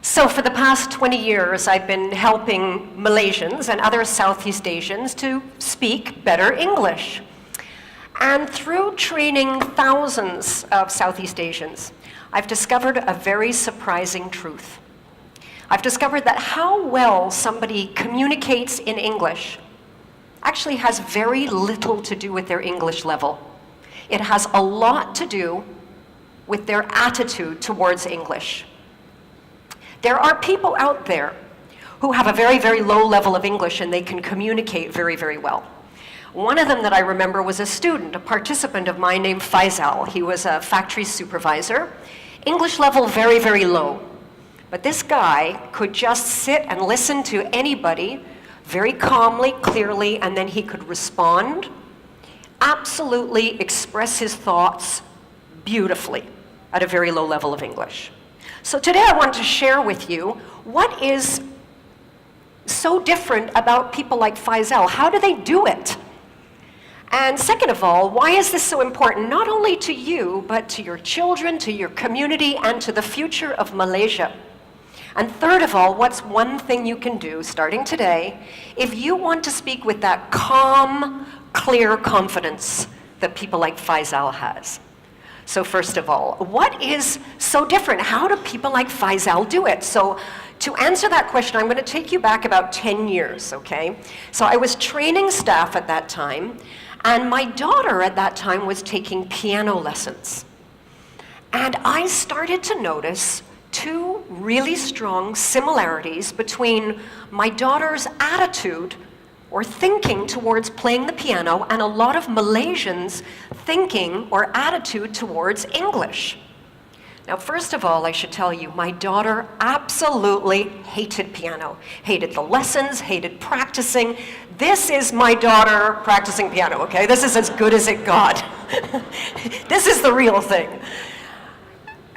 So for the past 20 years, I've been helping Malaysians and other Southeast Asians to speak better English. And through training thousands of Southeast Asians, I've discovered a very surprising truth. I've discovered that how well somebody communicates in English actually has very little to do with their English level. It has a lot to do with their attitude towards English. There are people out there who have a very, very low level of English and they can communicate very, very well. One of them that I remember was a student, a participant of mine named Faisal. He was a factory supervisor. English level very, very low. But this guy could just sit and listen to anybody very calmly, clearly, and then he could respond, absolutely express his thoughts beautifully at a very low level of English. So today I want to share with you what is so different about people like Faisal. How do they do it? And second of all, why is this so important, not only to you, but to your children, to your community, and to the future of Malaysia? And third of all, what's one thing you can do starting today if you want to speak with that calm, clear confidence that people like Faisal has? So first of all, what is so different? How do people like Faisal do it? So to answer that question, I'm going to take you back about 10 years, okay? So I was training staff at that time, and my daughter at that time was taking piano lessons. And I started to notice two really strong similarities between my daughter's attitude or thinking towards playing the piano and a lot of Malaysians' thinking or attitude towards English. Now, first of all, I should tell you, my daughter absolutely hated piano, hated the lessons, hated practicing. This is my daughter practicing piano, okay? This is as good as it got. This is the real thing.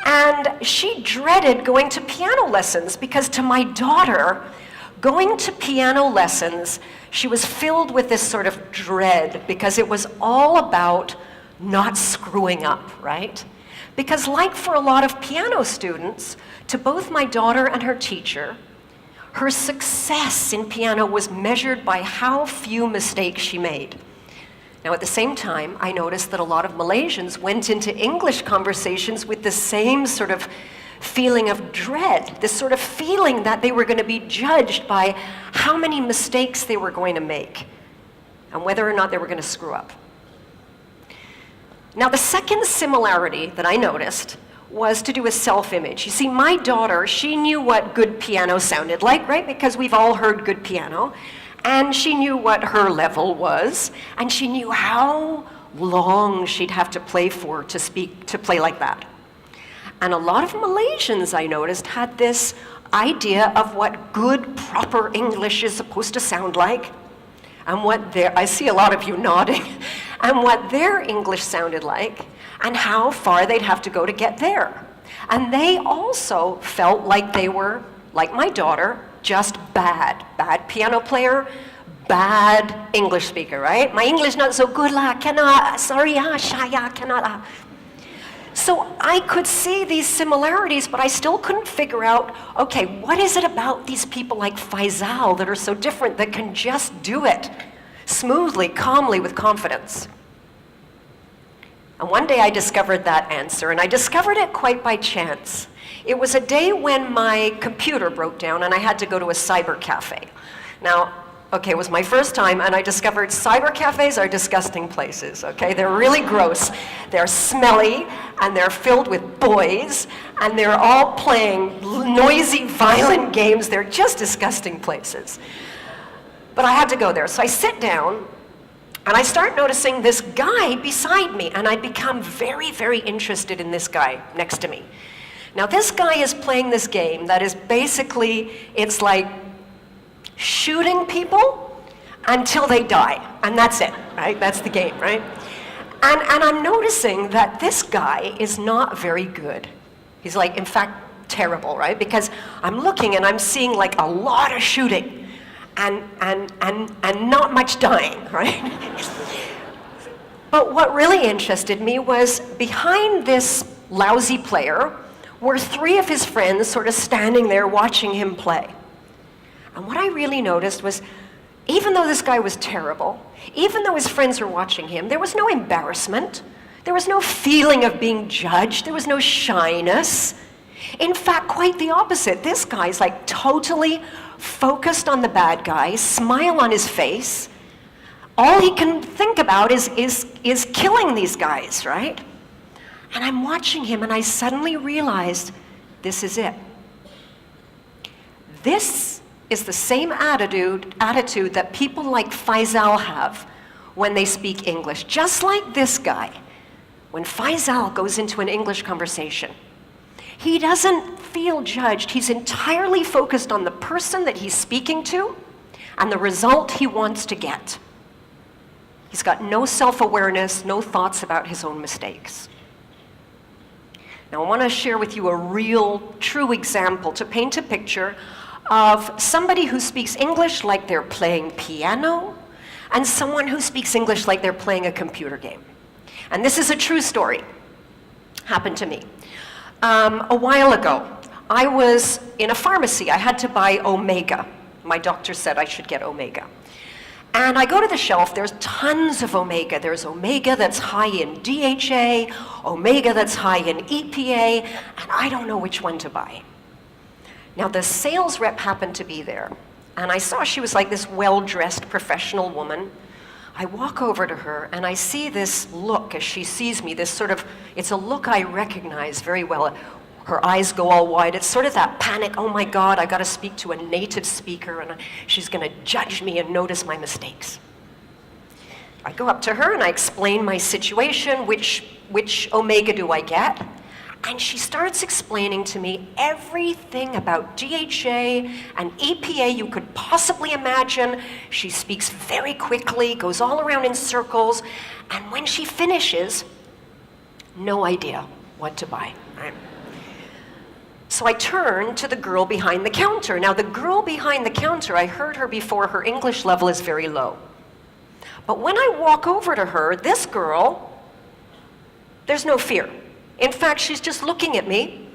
And she dreaded going to piano lessons because to my daughter, going to piano lessons, she was filled with this sort of dread because it was all about not screwing up, right? Because like for a lot of piano students, to both my daughter and her teacher, her success in piano was measured by how few mistakes she made. Now, at the same time, I noticed that a lot of Malaysians went into English conversations with the same sort of feeling of dread, this sort of feeling that they were going to be judged by how many mistakes they were going to make and whether or not they were going to screw up. Now, the second similarity that I noticed was to do with self-image. You see, my daughter, she knew what good piano sounded like, right? Because we've all heard good piano. And she knew what her level was, and she knew how long she'd have to play for to play like that. And a lot of Malaysians, I noticed, had this idea of what good, proper English is supposed to sound like, and I see a lot of you nodding, and what their English sounded like, and how far they'd have to go to get there. And they also felt like they were, like my daughter, just bad piano player, bad English speaker, right? My English not so good lah, cannot, sorry shaya, cannot. So I could see these similarities, but I still couldn't figure out, okay, what is it about these people like Faisal that are so different that can just do it smoothly, calmly, with confidence? And one day I discovered that answer, and I discovered it quite by chance. It was a day when my computer broke down and I had to go to a cyber cafe. Now, okay, it was my first time and I discovered cyber cafes are disgusting places, okay? They're really gross, they're smelly, and they're filled with boys, and they're all playing noisy, violent games. They're just disgusting places. But I had to go there, so I sit down and I start noticing this guy beside me, and I become very, very interested in this guy next to me. Now, this guy is playing this game that is basically, it's like shooting people until they die, and that's it, right? That's the game, right? And I'm noticing that this guy is not very good. He's like, in fact, terrible, right? Because I'm looking and I'm seeing like a lot of shooting and not much dying, right? But what really interested me was behind this lousy player were 3 of his friends sort of standing there watching him play. And what I really noticed was, even though this guy was terrible, even though his friends were watching him, there was no embarrassment. There was no feeling of being judged. There was no shyness. In fact, quite the opposite. This guy's like totally focused on the bad guy, smile on his face. All he can think about is killing these guys, right? And I'm watching him and I suddenly realized, this is it. This is the same attitude that people like Faisal have when they speak English. Just like this guy, when Faisal goes into an English conversation, he doesn't feel judged. He's entirely focused on the person that he's speaking to and the result he wants to get. He's got no self-awareness, no thoughts about his own mistakes. Now, I want to share with you a real, true example to paint a picture of somebody who speaks English like they're playing piano and someone who speaks English like they're playing a computer game. And this is a true story. Happened to me. A while ago, I was in a pharmacy. I had to buy Omega. My doctor said I should get Omega. And I go to the shelf, there's tons of Omega. There's Omega that's high in DHA, Omega that's high in EPA, and I don't know which one to buy. Now, the sales rep happened to be there, and I saw she was like this well-dressed professional woman. I walk over to her, and I see this look as she sees me, this sort of, it's a look I recognize very well. Her eyes go all wide. It's sort of that panic, oh my God, I gotta speak to a native speaker, and she's gonna judge me and notice my mistakes. I go up to her, and I explain my situation, which Omega do I get? And she starts explaining to me everything about DHA and EPA you could possibly imagine. She speaks very quickly, goes all around in circles, and when she finishes, no idea what to buy. Right? So I turn to the girl behind the counter. Now, the girl behind the counter, I heard her before, her English level is very low. But when I walk over to her, this girl, there's no fear. In fact, she's just looking at me.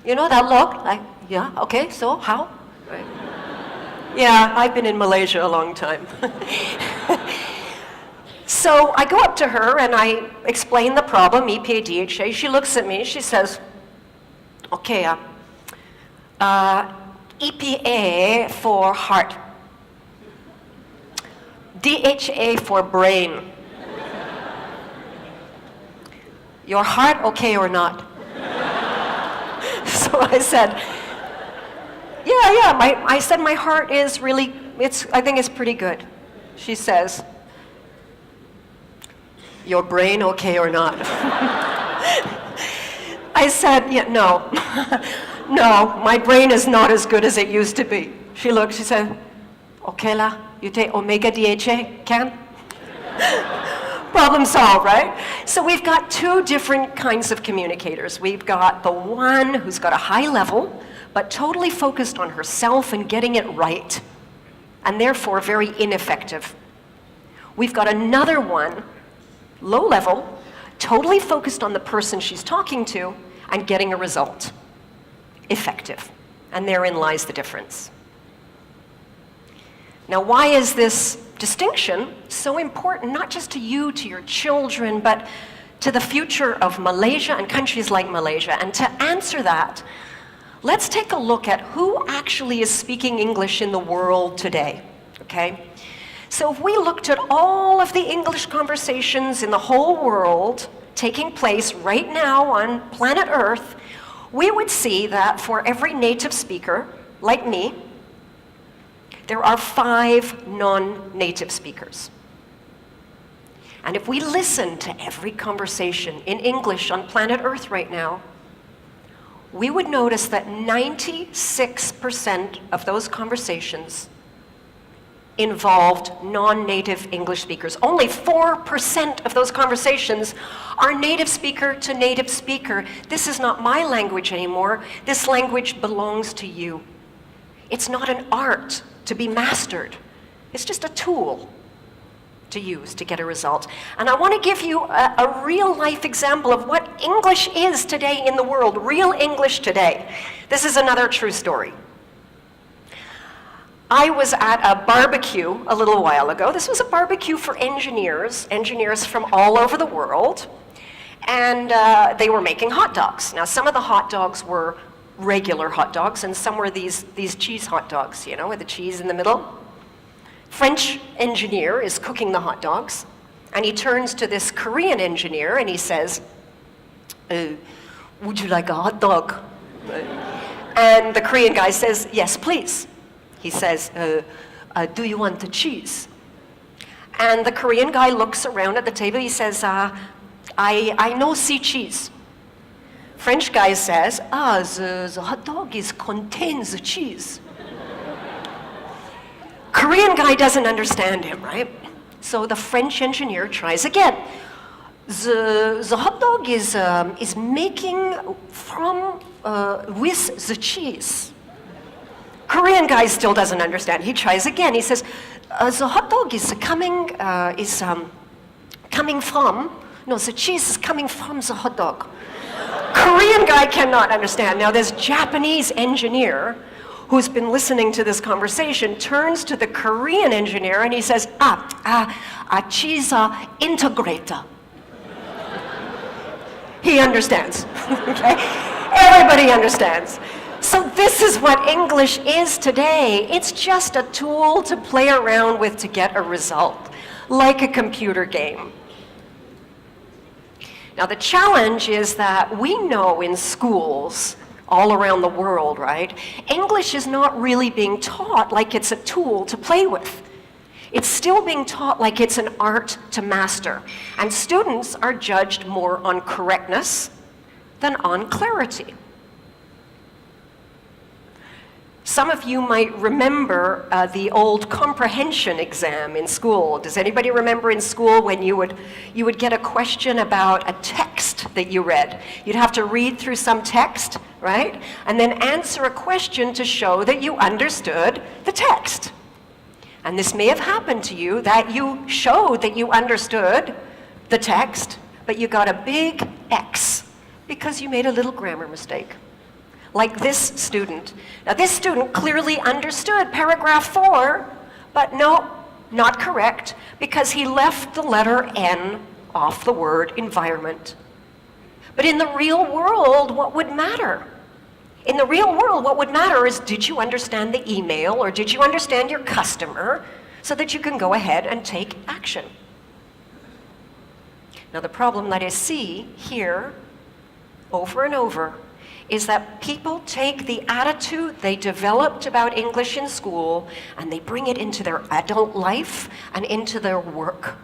You know that look? Like, yeah, okay, so how? Right. Yeah, I've been in Malaysia a long time. So I go up to her and I explain the problem, EPA, DHA. She looks at me, she says, okay, EPA for heart, DHA for brain. Your heart okay or not? So I said, yeah, I said my heart is really, I think it's pretty good. She says, your brain okay or not? I said, yeah, no. No, my brain is not as good as it used to be. She looked, she said, okay la, you take Omega DHA, can? Problem solved, right? So we've got 2 different kinds of communicators. We've got the one who's got a high level, but totally focused on herself and getting it right, and therefore very ineffective. We've got another one, low level, totally focused on the person she's talking to and getting a result. Effective. And therein lies the difference. Now, why is this distinction so important, not just to you, to your children, but to the future of Malaysia and countries like Malaysia? And to answer that, let's take a look at who actually is speaking English in the world today, okay? So if we looked at all of the English conversations in the whole world taking place right now on planet Earth, we would see that for every native speaker, like me, there are 5 non-native speakers. And if we listen to every conversation in English on planet Earth right now, we would notice that 96% of those conversations involved non-native English speakers. Only 4% of those conversations are native speaker to native speaker. This is not my language anymore. This language belongs to you. It's not an art to be mastered. It's just a tool. to use to get a result. And I want to give you a real-life example of what English is today in the world, real English today. This is another true story. I was at a barbecue a little while ago. This was a barbecue for engineers from all over the world, and they were making hot dogs. Now, some of the hot dogs were regular hot dogs, and some were these cheese hot dogs, you know, with the cheese in the middle. French engineer is cooking the hot dogs, and he turns to this Korean engineer and he says, would you like a hot dog? And the Korean guy says, yes, please. He says, do you want the cheese? And the Korean guy looks around at the table. He says, I no see cheese. French guy says, the hot dog contains the cheese. Korean guy doesn't understand him, right? So the French engineer tries again. The hot dog is making from with the cheese. Korean guy still doesn't understand. He tries again. He says, the hot dog is coming from. No, the cheese is coming from the hot dog. Korean guy cannot understand. Now this Japanese engineer who's been listening to this conversation turns to the Korean engineer and he says, cheese integrator. He understands, okay? Everybody understands. So this is what English is today. It's just a tool to play around with to get a result, like a computer game. Now the challenge is that we know in schools all around the world, right? English is not really being taught like it's a tool to play with. It's still being taught like it's an art to master. And students are judged more on correctness than on clarity. Some of you might remember the old comprehension exam in school. Does anybody remember in school when you would get a question about a text that you read? You'd have to read through some text, right? And then answer a question to show that you understood the text. And this may have happened to you, that you showed that you understood the text, but you got a big X because you made a little grammar mistake. Like this student. Now this student clearly understood paragraph 4, but no, not correct, because he left the letter N off the word environment. But in the real world, what would matter? In the real world, what would matter is, did you understand the email or did you understand your customer so that you can go ahead and take action? Now the problem that I see here over and over is that people take the attitude they developed about English in school and they bring it into their adult life and into their work.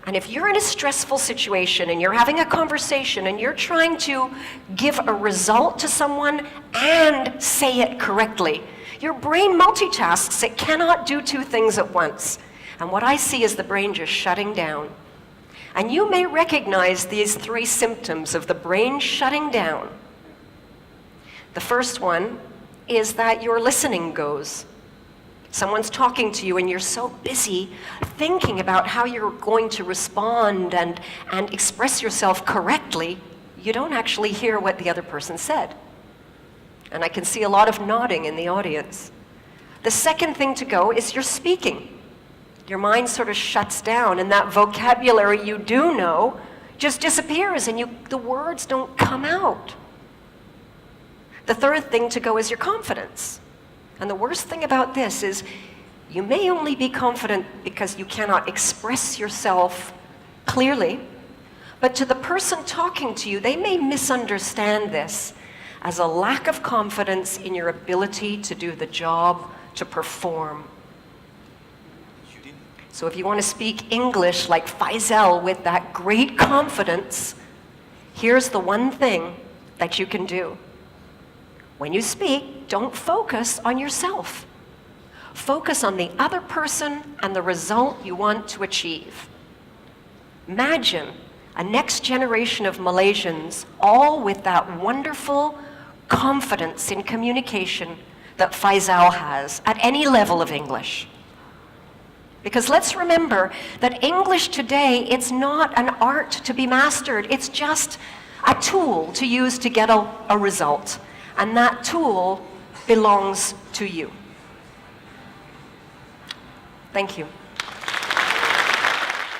And if you're in a stressful situation and you're having a conversation and you're trying to give a result to someone and say it correctly, your brain multitasks. It cannot do two things at once. And what I see is the brain just shutting down. And you may recognize these 3 symptoms of the brain shutting down. The first one is that your listening goes. Someone's talking to you and you're so busy thinking about how you're going to respond and express yourself correctly, you don't actually hear what the other person said. And I can see a lot of nodding in the audience. The second thing to go is your speaking. Your mind sort of shuts down and that vocabulary you do know just disappears and the words don't come out. The third thing to go is your confidence. And the worst thing about this is you may only be confident because you cannot express yourself clearly, but to the person talking to you, they may misunderstand this as a lack of confidence in your ability to do the job, to perform. So if you want to speak English like Faisal with that great confidence, here's the one thing that you can do. When you speak, don't focus on yourself. Focus on the other person and the result you want to achieve. Imagine a next generation of Malaysians, all with that wonderful confidence in communication that Faisal has at any level of English. Because let's remember that English today, it's not an art to be mastered. It's just a tool to use to get a result. And that tool belongs to you. Thank you.